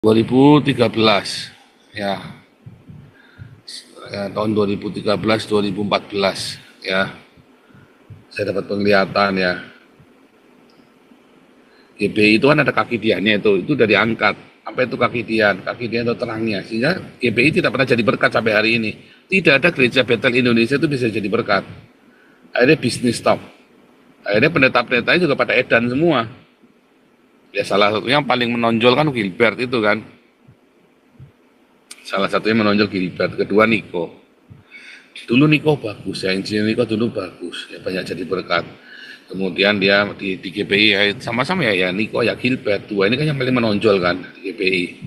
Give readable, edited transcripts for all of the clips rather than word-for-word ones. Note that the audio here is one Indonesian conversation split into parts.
2013 ya, tahun 2013 2014 ya, saya dapat penglihatan ya. GBI itu kan ada kaki diannya, itu dari angkat. Apa itu kaki dian? Kaki dian itu terangnya, sehingga GBI tidak pernah jadi berkat sampai hari ini. Tidak ada gereja Betel Indonesia itu bisa jadi berkat. Akhirnya bisnis stop. Akhirnya pendeta-pendetanya juga pada edan semua. Ya salah satunya yang paling menonjol kan Gilbert itu kan. Salah satunya menonjol Gilbert, kedua Niko. Dulu Niko bagus ya, insinyur Niko dulu bagus, ya banyak jadi berkat. Kemudian dia di GPI ya, sama-sama ya Niko ya Gilbert, dua ini kan yang paling menonjol kan di GPI.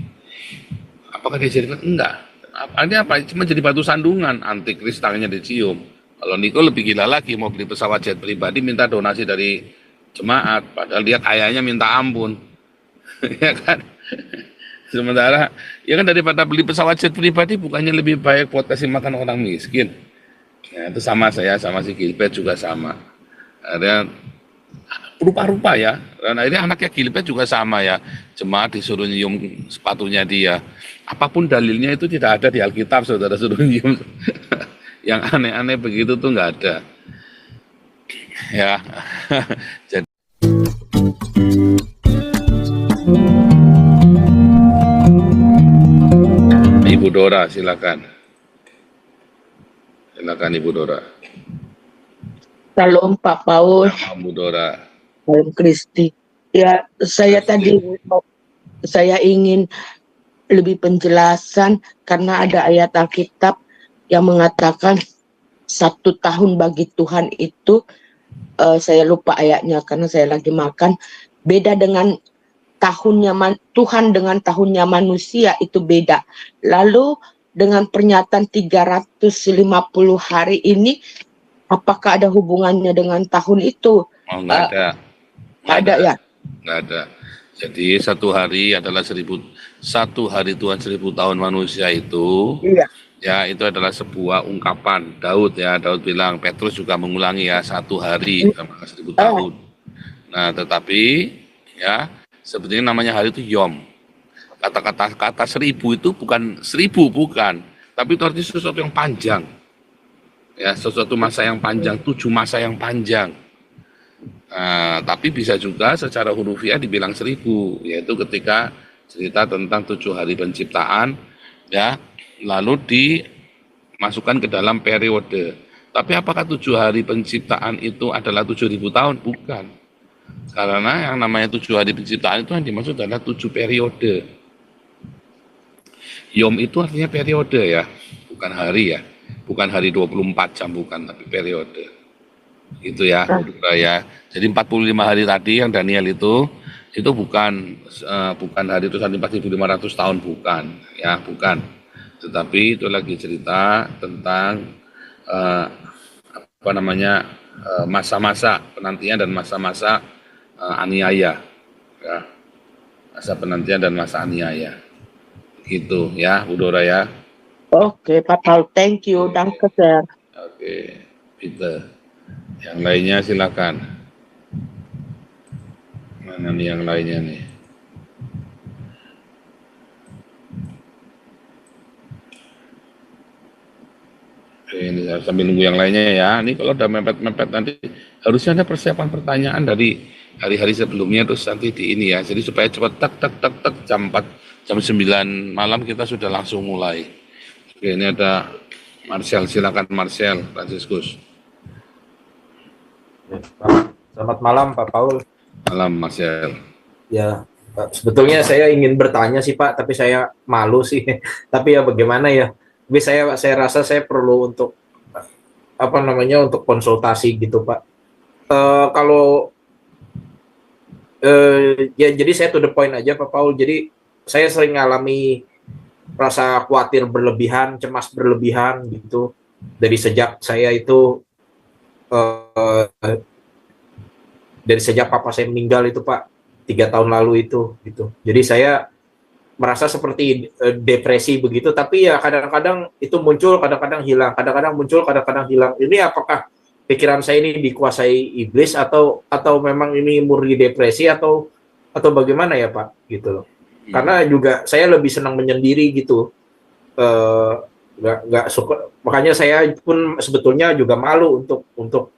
Apakah dia jadi berkat? Enggak. Ini apa? Cuma jadi batu sandungan, antikris tangannya dicium. Kalau Niko lebih gila lagi, mau beli pesawat jet pribadi minta donasi dari jemaat, padahal dia kayanya minta ampun. Ya kan? Sementara ya kan daripada beli pesawat jet pribadi bukannya lebih baik buat kasih makan orang miskin. Ya, itu sama saya sama si Gilbert juga sama. Ada rupa-rupa ya. Dan akhirnya anaknya Gilbert juga sama ya. Jemaat disuruh nyium sepatunya dia. Apapun dalilnya itu tidak ada di Alkitab, saudara suruh nyium. Yang aneh-aneh begitu tuh nggak ada. Ya. Jadi Ibu Dora, silakan. Silakan Ibu Dora. Shalom Pak Paul. Ibu Dora. Salam Kristi. Ya, saya tadi saya ingin lebih penjelasan karena ada ayat Alkitab yang mengatakan 1 tahun bagi Tuhan itu, saya lupa ayatnya karena saya lagi makan, beda dengan tahunnya Tuhan dengan tahunnya manusia itu beda. Lalu dengan pernyataan 350 hari ini, apakah ada hubungannya dengan tahun itu? Oh, nggak ada. Nggak ada ya? Nggak ada. Jadi 1 hari adalah 1 hari Tuhan 1000 tahun manusia itu. Iya. Ya, itu adalah sebuah ungkapan Daud ya. Daud bilang, Petrus juga mengulangi ya, 1 hari sama 1000 tahun. Nah, tetapi ya sebetulnya namanya hari itu Yom. Kata 1000 itu bukan 1000, bukan. Tapi itu artinya sesuatu yang panjang. Ya, sesuatu masa yang panjang, 7 masa yang panjang. Tapi bisa juga secara hurufiah dibilang 1000, yaitu ketika cerita tentang 7 hari penciptaan, ya, lalu dimasukkan ke dalam periode. Tapi apakah 7 hari penciptaan itu adalah 7.000 tahun? Bukan. Karena yang namanya 7 hari penciptaan itu yang dimaksud adalah 7 periode. Yom itu artinya periode ya, bukan hari ya. Bukan hari 24 jam, bukan, tapi periode. Itu ya, ya. Jadi 45 hari tadi yang Daniel itu bukan hari itu 4.500 tahun, bukan, ya, bukan. Tetapi itu lagi cerita tentang masa-masa penantian dan masa-masa aniaya, ya, masa penantian dan masa aniaya, gitu ya, Bu Dora ya. Oke, Pak Paul, thank you, danke sehr. Oke, Peter. Yang lainnya silakan. Mana nih yang lainnya nih? Oke, ini sambil nunggu yang lainnya ya. Ini kalau udah mepet-mepet nanti harusnya ada persiapan pertanyaan dari hari-hari sebelumnya terus nanti di ini ya. Jadi supaya cepat tak jam 9 malam kita sudah langsung mulai. Oke, ini ada Marcel, silakan Marcel Franciscus. Selamat malam Pak Paul. Malam Marcel. Ya, sebetulnya saya ingin bertanya sih Pak, tapi saya malu sih. Tapi ya bagaimana ya? Tapi saya rasa saya perlu untuk untuk konsultasi gitu Pak. Ya jadi saya to the point aja Pak Paul. Jadi saya sering mengalami rasa khawatir berlebihan, cemas berlebihan gitu. Dari sejak saya itu dari sejak papa saya meninggal itu Pak, 3 tahun lalu itu gitu. Jadi saya merasa seperti depresi begitu, tapi ya kadang-kadang itu muncul, kadang-kadang hilang, kadang-kadang muncul, kadang-kadang hilang. Ini apakah pikiran saya ini dikuasai iblis atau memang ini murni depresi atau bagaimana ya Pak gitu loh. Karena juga saya lebih senang menyendiri gitu. Nggak suka, makanya saya pun sebetulnya juga malu untuk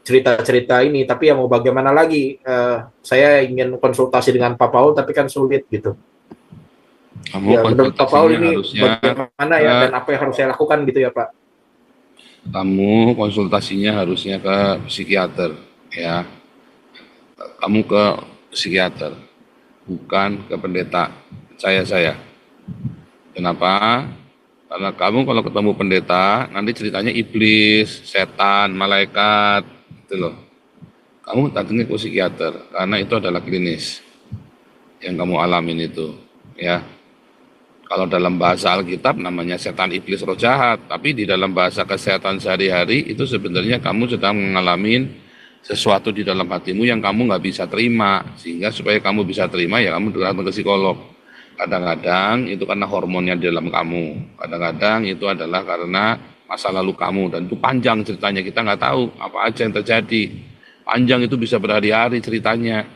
cerita-cerita ini, tapi ya mau bagaimana lagi, saya ingin konsultasi dengan Pak Paul tapi kan sulit gitu. Kamu Ya menurut Pak Paul konsultasinya ini harusnya bagaimana ya, dan apa yang harus saya lakukan gitu ya Pak? kamu konsultasinya harusnya ke psikiater, ya. Kamu ke psikiater, bukan ke pendeta. Percaya saya. Kenapa? Karena kamu kalau ketemu pendeta, nanti ceritanya iblis, setan, malaikat, gitu loh. Kamu datangnya ke psikiater, karena itu adalah klinis yang kamu alamin itu, ya. Kalau dalam bahasa Alkitab namanya setan, iblis, roh jahat, tapi di dalam bahasa kesehatan sehari-hari itu sebenarnya kamu sedang mengalami sesuatu di dalam hatimu yang kamu nggak bisa terima, sehingga supaya kamu bisa terima ya kamu datang ke psikolog. Kadang-kadang itu karena hormonnya di dalam kamu, kadang-kadang itu adalah karena masa lalu kamu, dan itu panjang ceritanya, kita nggak tahu apa aja yang terjadi. Panjang, itu bisa berhari-hari ceritanya,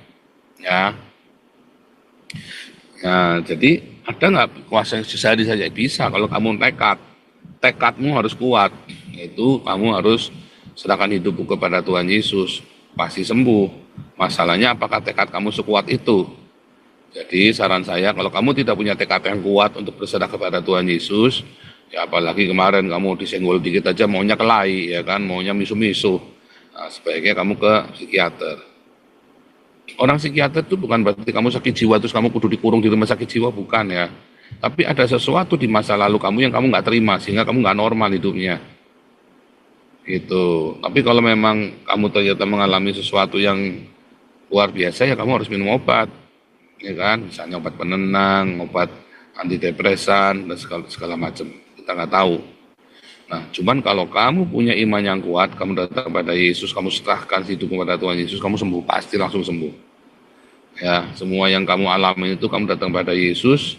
ya. Nah, jadi ada nggak kuasa yang sehari saja? Bisa kalau kamu tekadmu harus kuat, yaitu kamu harus serahkan hidupmu kepada Tuhan Yesus, pasti sembuh. Masalahnya apakah tekad kamu sekuat itu? Jadi saran saya, kalau kamu tidak punya tekad yang kuat untuk berserah kepada Tuhan Yesus, ya apalagi kemarin kamu disenggol dikit aja maunya kelahi, ya kan, maunya misu-misu. Nah, sebaiknya kamu ke psikiater. Orang psikiater itu bukan berarti kamu sakit jiwa terus kamu kudu dikurung di rumah sakit jiwa, bukan ya. Tapi ada sesuatu di masa lalu kamu yang kamu nggak terima sehingga kamu nggak normal hidupnya. Gitu. Tapi kalau memang kamu ternyata mengalami sesuatu yang luar biasa, ya kamu harus minum obat, ya kan? Misalnya obat penenang, obat antidepresan dan segala macam. Kita nggak tahu. Nah, cuman kalau kamu punya iman yang kuat, kamu datang kepada Yesus, kamu serahkan hidup kepada Tuhan Yesus, kamu sembuh, pasti langsung sembuh. Ya, semua yang kamu alami itu kamu datang pada Yesus,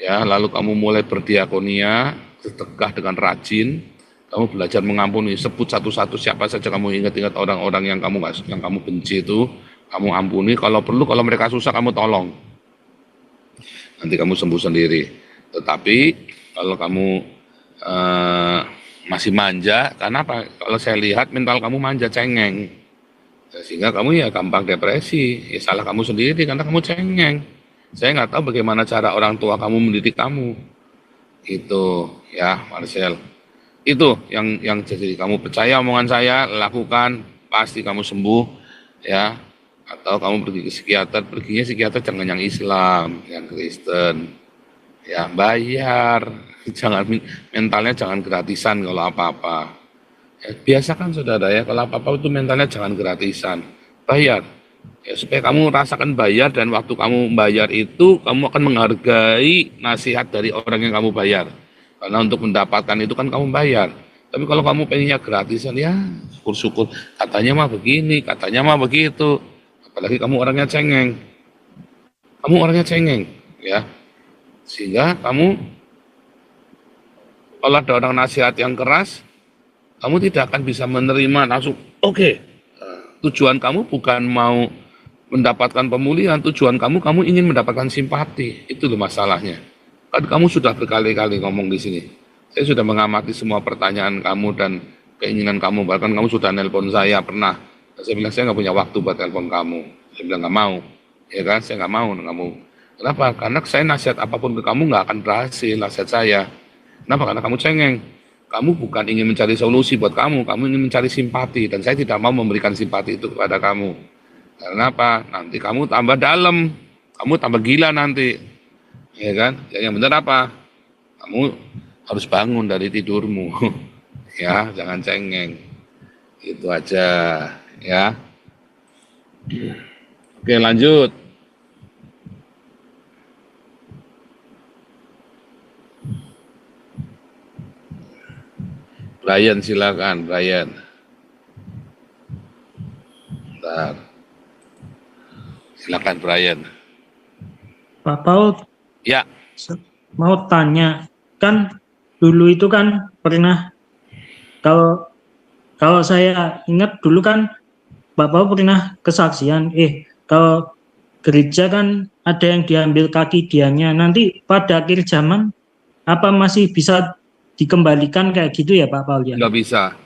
ya, lalu kamu mulai berdiakonia, sedekah dengan rajin, kamu belajar mengampuni, sebut satu-satu siapa saja kamu ingat-ingat orang-orang yang kamu benci itu, kamu ampuni, kalau perlu kalau mereka susah kamu tolong. Nanti kamu sembuh sendiri. Tetapi kalau kamu masih manja, karena apa? Kalau saya lihat mental kamu manja, cengeng, sehingga kamu ya gampang depresi. Ya salah kamu sendiri karena kamu cengeng. Saya nggak tahu bagaimana cara orang tua kamu mendidik kamu. Itu ya Marcel. Itu yang jadi, kamu percaya omongan saya, lakukan, pasti kamu sembuh, ya. Atau kamu pergi ke psikiater, perginya psikiater jangan yang Islam, yang Kristen, ya bayar. Jangan, mentalnya jangan gratisan kalau apa-apa. Ya, biasakan saudara ya, kalau apa-apa itu mentalnya jangan gratisan, bayar. Ya, supaya kamu rasakan bayar, dan waktu kamu bayar itu kamu akan menghargai nasihat dari orang yang kamu bayar. Karena untuk mendapatkan itu kan kamu bayar. Tapi kalau kamu pengennya gratisan, ya syukur-syukur. Katanya mah begini, katanya mah begitu. Apalagi kamu orangnya cengeng. Kamu orangnya cengeng, ya. Sehingga kamu kalau ada orang nasihat yang keras, kamu tidak akan bisa menerima langsung. Oke. Tujuan kamu bukan mau mendapatkan pemulihan, tujuan kamu ingin mendapatkan simpati. Itu loh masalahnya. Kan kamu sudah berkali-kali ngomong di sini. Saya sudah mengamati semua pertanyaan kamu dan keinginan kamu. Bahkan kamu sudah nelpon saya pernah. Saya bilang saya nggak punya waktu buat nelpon kamu. Saya bilang nggak mau. Ya kan, saya nggak mau kamu. Kenapa? Karena saya nasihat apapun ke kamu nggak akan berhasil nasihat saya. Kenapa? Karena kamu cengeng. Kamu bukan ingin mencari solusi buat kamu ingin mencari simpati, dan saya tidak mau memberikan simpati itu kepada kamu. Karena apa? Nanti kamu tambah dalam, kamu tambah gila nanti, ya kan? Yang benar apa? Kamu harus bangun dari tidurmu, ya, jangan cengeng. Itu aja, ya. Oke, lanjut. Brian, silakan, Brian. Bentar. Silakan, Brian. Pak Paul, Ya. mau tanya, kan dulu itu kan pernah, kalau saya ingat dulu kan Pak Paul pernah kesaksian, kalau gereja kan ada yang diambil kaki dianya. Nanti pada akhir zaman apa masih bisa dikembalikan kayak gitu ya Pak Paulian? Nggak bisa,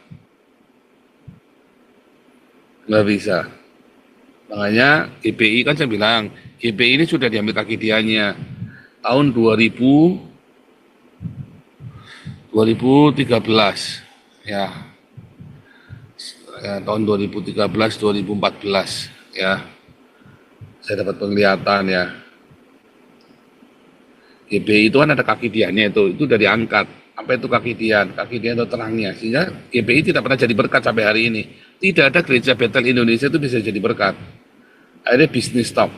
nggak bisa. Makanya GPI kan saya bilang, GPI ini sudah diambil kaki dianya tahun 2013 ya, tahun 2013 2014 ya, saya dapat penglihatan ya. GPI itu kan ada kaki diannya, itu udah diangkat. Apa itu kaki dian? Kaki dian itu terangnya, sehingga GPI tidak pernah jadi berkat sampai hari ini. Tidak ada gereja Bethel Indonesia itu bisa jadi berkat. Akhirnya bisnis stop.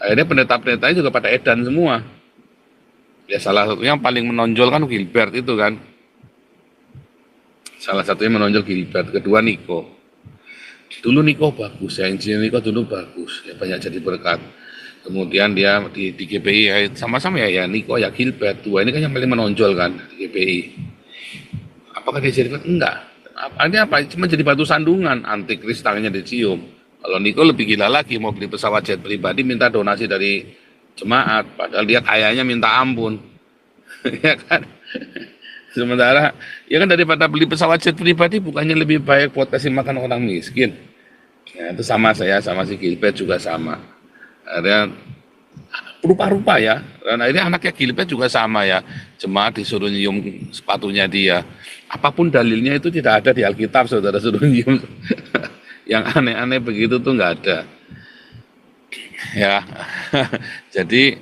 Akhirnya pendeta-pendetanya juga pada edan semua. Ya salah satunya yang paling menonjol kan Gilbert itu kan. Salah satunya menonjol Gilbert, kedua Niko. Dulu Niko bagus ya, insinyur Niko dulu bagus, ya banyak jadi berkat. Kemudian dia di GPI ya, sama-sama ya Niko ya Gilbert, dua ini kan yang paling menonjol kan di GPI. Apakah dia jadi berkat? Enggak. Ini apa? Cuma jadi batu sandungan, antikris tangannya dicium. Kalau Niko lebih gila lagi, mau beli pesawat jet pribadi minta donasi dari jemaat, padahal dia kayanya minta ampun. Ya kan? Sementara ya kan daripada beli pesawat jet pribadi bukannya lebih baik buat kasih makan orang miskin. Ya, itu sama saya sama si Gilbert juga sama. Akhirnya rupa-rupa ya. Dan akhirnya anaknya Gilbert juga sama ya. Jemaat disuruh nyium sepatunya dia. Apapun dalilnya itu tidak ada di Alkitab, saudara suruh nyium. Yang aneh-aneh begitu tuh nggak ada. Ya, jadi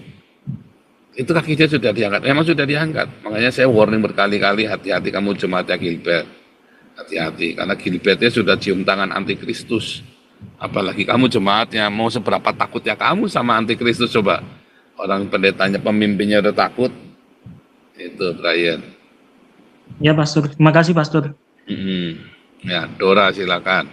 itu kaki dia sudah diangkat, memang sudah diangkat. Makanya saya warning berkali-kali, hati-hati kamu jemaatnya Gilbert, hati-hati, karena Gilbertnya sudah cium tangan antikristus. Apalagi kamu jemaatnya, mau seberapa takutnya kamu sama antikristus coba. Orang pendetanya, pemimpinnya udah takut, itu Brian. Ya Pastor, terima kasih Pastor. Ya, Dora silakan.